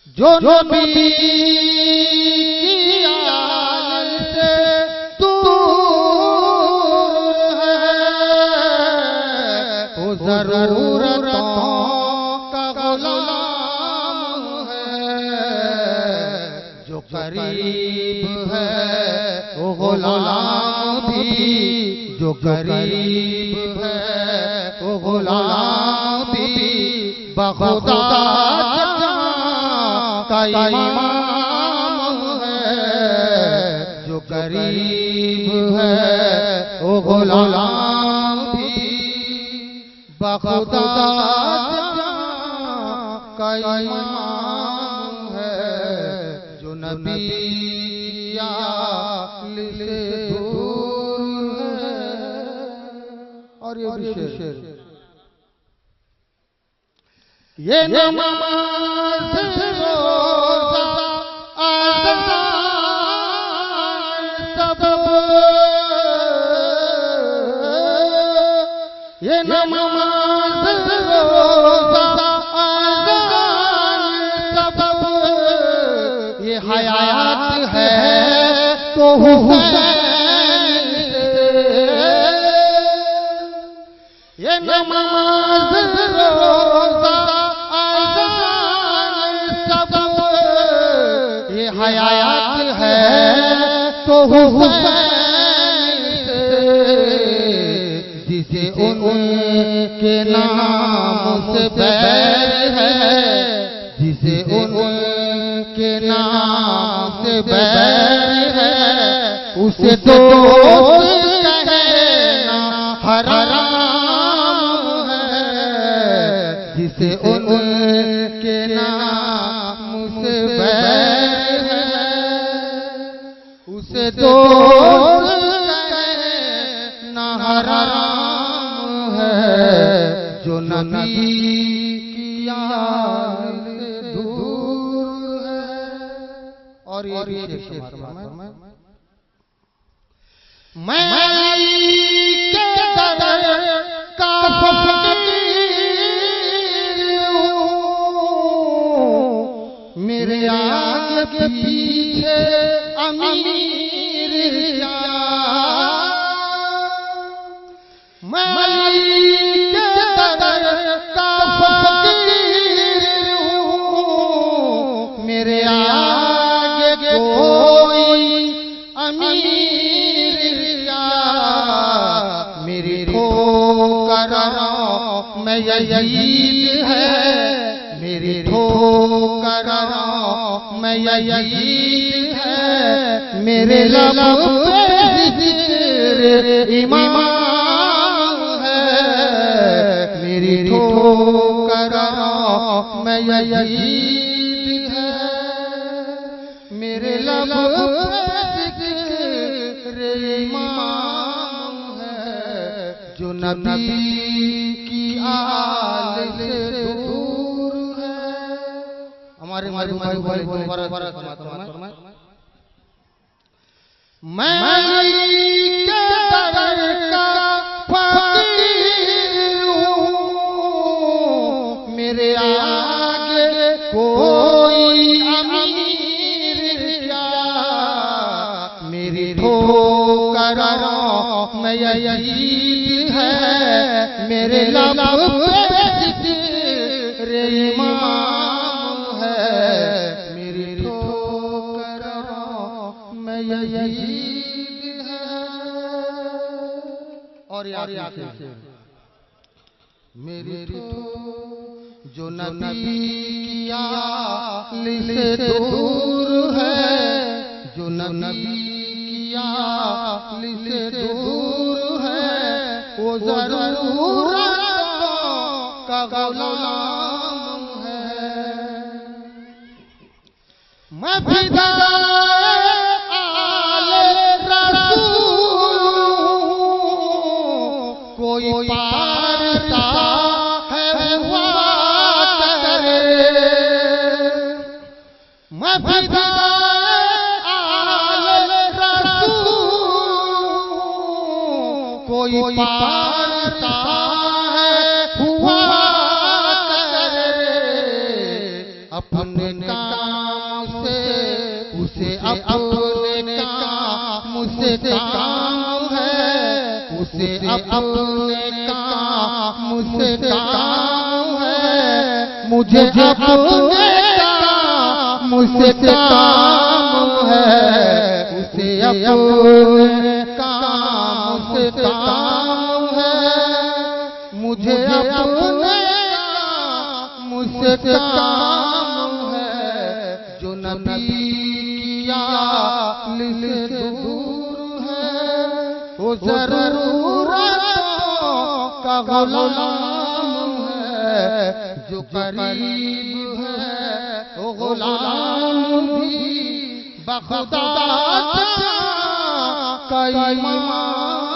जो नबी की आल से दूर है वो ज़रूरतों का गुलाम है। जो करीब है वो गुलाम भी, जो करीब है वो गुलाम भी बखुदा का इमाम है। जो करीब है वो गुलाम भी बखुदा का इमाम है। जो नबी या से दूर है। और ये शेर ये नमाज रोज़ा अज़ान सब, ये नमाज रोज़ा अज़ान सब, ये हयात है तो हुसैन से। ये नमाज रोज़ा हयात है तो हुसैन से। जिसे उनके नाम से बैर है, जिसे उनके नाम से बैर है, उसे दोस्त कहना हराम है। जिसे उनके नाम से बैर है, उसे दोस्त कहना हराम है। जो नबी की आल से दूर है। और ये शेर मैं के दर का फकीर हूँ, मेरे आगे पीछे अमीर क्या। मैं के दर का फकीर हूँ, मेरे आगे कोई अमीर क्या। मेरी ठोकर में यजीद है, मेरी ठोकर में यजीद है। मेरे लब पे जिक्र इमाम है। मेरी ठोकर में यजीद है, मेरे लब पे जिक्र इमाम है। जो नबी की आल से दूर है। हमारे भाई मैं के दर का फकीर हूँ, मेरे आगे कोई अमीर क्या। मेरी ठोकर में यजीद है, मेरे लब पे जिक्र इमाम है। मेरी ठोकर में यजीद है। और याद मेरी जो नबी की आल से दूर है, जो नबी की आल से दूर है, वो ज़रूरतों का गुलाम है। मैं फिदा आले रसूल, कोई पारता है हुआ करे। मैं फिदा आले रसूल, कोई पारता है हुआ करे। अपने काम से, उसे अपने काम से काम है, उसे अपने काम से काम है, मुझे अपने काम से काम है, उसे अपने काम से काम है, मुझे अपने मुझसे काम है, जो नबी की आल से दूर है, वो ज़रूरतों का गुलाम है, जो करीब है वो गुलाम भी बखुदा का इमाम